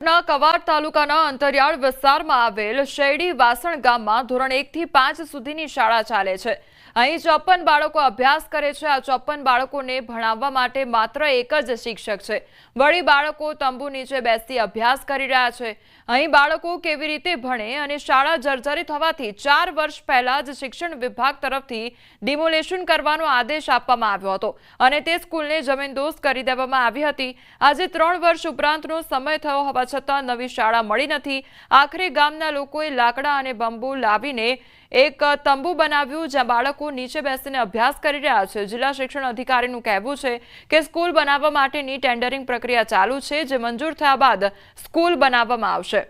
Quad તાલુકાના અંતરિયાળ વિસ્તારમાં આવેલ શેરડી વાસણ ગામમાં ધોરણ 1 થી 5 સુધીની શાળા ચાલે છે। અહીં 54 બાળકો અભ્યાસ કરે છે। આ 54 બાળકોને ભણાવવા માટે માત્ર એક જ શિક્ષક છે। વળી બાળકો તંબુ નીચે બેસી અભ્યાસ કરી રહ્યા છે। અહીં બાળકો કેવી રીતે ભણે અને શાળા જર્જરિત હોવાથી 4 વર્ષ પહેલા જ શિક્ષણ વિભાગ તરફથી ડિમોલેશન કરવાનો આદેશ આપવામાં આવ્યો હતો અને તે સ્કૂલને જમીનદોસ્ત કરી દેવામાં આવી હતી। આજે 3 વર્ષ ઉપરાંતનો સમય થયો હોવા છતાં નવી શાળા મળી નથી। આખરે ગામના લોકોએ લાકડા અને બંબુ લાવીને એક તંબુ બનાવ્યું જ્યાં બાળકો નીચે બેસીને અભ્યાસ કરી રહ્યા છે। જિલ્લા શિક્ષણ અધિકારીનું કહેવું છે કે સ્કૂલ બનાવવા માટેની ટેન્ડરિંગ પ્રક્રિયા ચાલુ છે, જે મંજૂર થયા બાદ સ્કૂલ બનાવવામાં આવશે।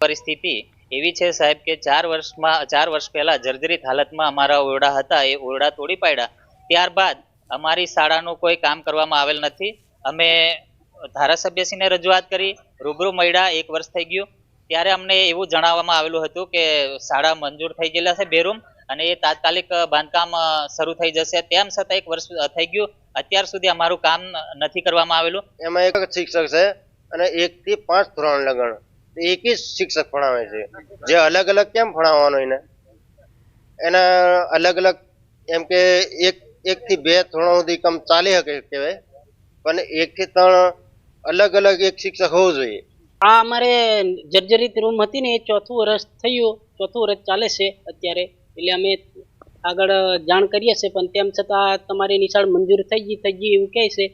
પરિસ્થિતિ એવી છે સાહેબ કે 4 વર્ષ પહેલા જર્જરિત હાલતમાં અમારા ઓરડા હતા, એ ઓરડા તોડી પાડ્યા। ત્યારબાદ અમારી શાળાનું કોઈ કામ કરવામાં આવેલ નથી। અમે ધારાસભ્યશ્રીને રજૂઆત કરી, રૂબરૂ મળ્યા, 1 વર્ષ થઈ ગયું। ત્યારે અમને એવું જણાવવામાં આવેલું હતું કે શાળા મંજૂર થઈ ગયેલા છે 2 રૂમ અને એ તાત્કાલિક બાંધકામ શરૂ થઈ જશે। તેમ છતાં 1 વર્ષ થઈ ગયું, અત્યાર સુધી અમારું કામ નથી કરવામાં આવેલું। એમાં એક શિક્ષક છે અને 1 થી 5 ધોરણ લગણ એક જ શિક્ષક ભણાવે છે। જે અલગ અલગ કેમ ભણાવવાનો એના અલગ અલગ એમ કે 1 થી 2 ધોરણ સુધી કામ ચાલી શકે કહેવાય, પણ 1 થી 3 અલગ અલગ એક શિક્ષક હોવું જોઈએ। આ અમારે જર્જરિત રૂમ હતી ને, એ 4થું વર્ષ થયું, 4થું વર્ષ ચાલે છે અત્યારે। એટલે અમે આગળ જાણ કરીએ છીએ, પણ તેમ છતાં તમારી નિશાળ મંજૂર થઈ ગઈ એવું કહે છે,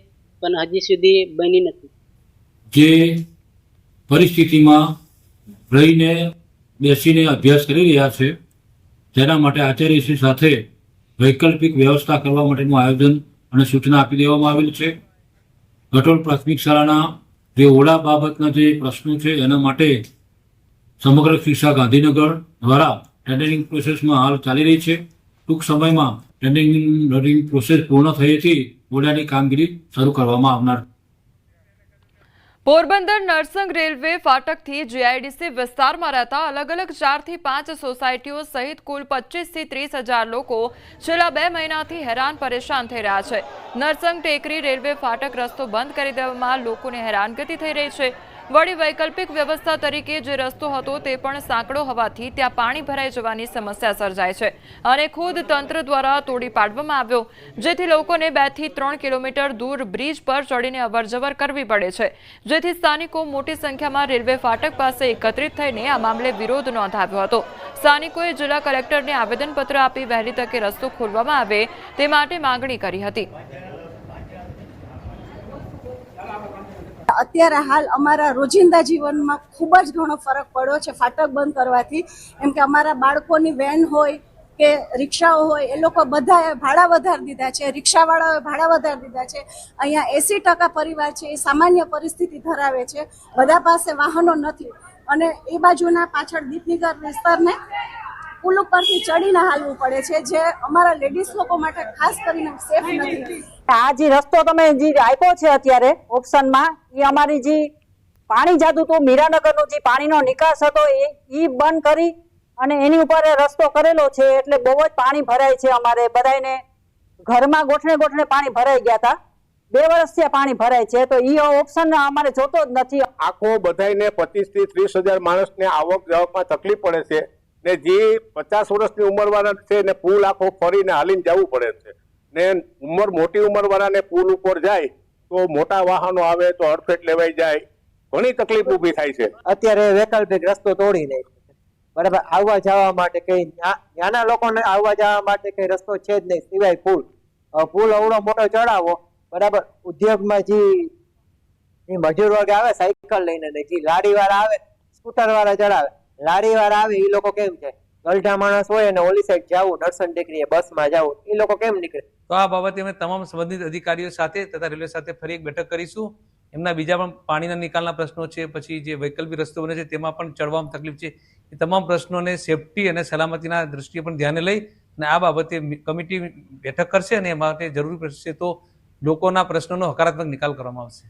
પણ હજી સુધી બની નથી। જે પરિસ્થિતિમાં રહીને બેસીને અભ્યાસ કરી રહ્યા છે તેના માટે આચાર્યશ્રી સાથે વૈકલ્પિક વ્યવસ્થા કરવા માટેનું આયોજન અને સૂચના આપી દેવામાં આવેલ છે। ગટોલ પ્રાથમિક શાળાના જે ઓરડા બાબતના જે પ્રશ્નો છે એના માટે સમગ્ર શિક્ષા ગાંધીનગર દ્વારા ટેન્ડરિંગ પ્રોસેસમાં હાલ ચાલી રહી છે। ટૂંક સમયમાં ટેન્ડરિંગ પ્રોસેસ પૂર્ણ થયેથી ઓરડાની કામગીરી શરૂ કરવામાં આવનાર। પોરબંદર નરસંગ રેલવે ફાટકથી જીઆઈડીસી વિસ્તારમાં રહેતા અલગ અલગ 4 થી 5 સોસાયટીઓ સહિત કુલ 25 થી 30 હજાર લોકો છેલ્લા 2 મહિનાથી હેરાન પરેશાન થઈ રહ્યા છે। નરસંગ ટેકરી રેલવે ફાટક રસ્તો બંધ કરી દેવામાં લોકોને હેરાનગતિ થઈ રહી છે। વળી વૈકલ્પિક વ્યવસ્થા તરીકે જે રસ્તો હતો તે પણ સાંકડો હોવાથી ત્યાં પાણી ભરાઈ જવાની સમસ્યા સર્જાય છે અને ખુદ તંત્ર દ્વારા તોડી પાડવામાં આવ્યો, જેથી લોકોને 2 થી 3 કિલોમીટર દૂર બ્રિજ પર ચડીને અવરજવર કરવી પડે છે, જેથી સ્થાનિકો મોટી સંખ્યામાં રેલવે ફાટક પાસે એકત્રિત થઈને આ મામલે વિરોધ નોંધાવ્યો હતો। સ્થાનિકોએ જિલ્લા કલેક્ટરને આવેદનપત્ર આપી વહેલી તકે રસ્તો ખોલવામાં આવે તે માટે માંગણી કરી હતી। અત્યારે હાલ અમારા રોજિંદા જીવનમાં ખૂબ જ ઘણો ફરક પડ્યો છે ફાટક બંધ કરવાથી। એમ કે અમારા બાળકોની વેન હોય કે રિક્ષાઓ હોય, એ લોકો બધાએ ભાડા વધારી દીધા છે, રિક્ષાવાળાઓએ ભાડા વધારી દીધા છે। અહીંયા 80% પરિવાર છે એ સામાન્ય પરિસ્થિતિ ધરાવે છે, બધા પાસે વાહનો નથી અને એ બાજુના પાછળ દીપનગર વિસ્તારને પુલ ઉપરથી ચડીને હાલવું પડે છે, જે અમારા લેડીઝ લોકો માટે ખાસ કરીને સેફ નથી। આ જે રસ્તો તમે જે આપ્યો છે અત્યારે ઓપ્શનમાં, એ અમારી જે પાણી જાતું હતું મીરાનગરનો જે પાણીનો નિકાસ હતો એ બંધ કરી અને એની ઉપર રસ્તો કરેલો છે, એટલે બહુ જ પાણી ભરાય છે। અમારે બધાને ઘરમાં ગોઠણે પાણી ભરાઈ ગયા હતા, 2 વર્ષથી પાણી ભરાય છે, તો એ ઓપ્શન અમારે જોતો જ નથી। આખો બધાને 25 થી 30 હજાર માણસને આવક જાવકમાં તકલીફ પડે છે ને જે 50 વર્ષની ઉંમરવાળા છે ને પુલ આખો ફરીને હાલીને જવું પડે છે ને મોટી ઉંમરવાળાને પુલ ઉપર જાય તો મોટા વાહનો આવે તો હડફેટ લેવાઈ જાય, ઘણી તકલીફ ઊભી થાય છે। અત્યારે વૈકલ્પિક રસ્તો તોડી નાખ્યો છે, બરાબર। આવવા જવા માટે કઈ નાના લોકોને આવવા જવા માટે કઈ રસ્તો છે જ નહીં, સિવાય પુલ અવડો મોટો ચડાવો, બરાબર। ઉદ્યોગમાં જે મજૂર વર્ગ આવે સાયકલ લઈને, જે લારી વાળા આવે સ્કૂટર વાળા ચડાવે, લારી વાળા આવે એ લોકો કેમ છે, ગલઢા માણસ હોય અને ઓલી સાઈડ જવું નરસંગ ટેકરીએ બસમાં જવું, એ લોકો કેમ નીકળે? તો આ બાબતે અમે તમામ સંબંધિત અધિકારીઓ સાથે તથા રેલવે સાથે ફરી એક બેઠક કરીશું। એમના બીજા પણ પાણીના નિકાલના પ્રશ્નો છે, પછી જે વૈકલ્પિક રસ્તો બને છે તેમાં પણ ચડવામાં તકલીફ છે, એ તમામ પ્રશ્નોને સેફટી અને સલામતીના દૃષ્ટિએ પણ ધ્યાને લઈ અને આ બાબતે કમિટી બેઠક કરશે અને એ માટે જરૂરી પડશે તો લોકોના પ્રશ્નોનો હકારાત્મક નિકાલ કરવામાં આવશે।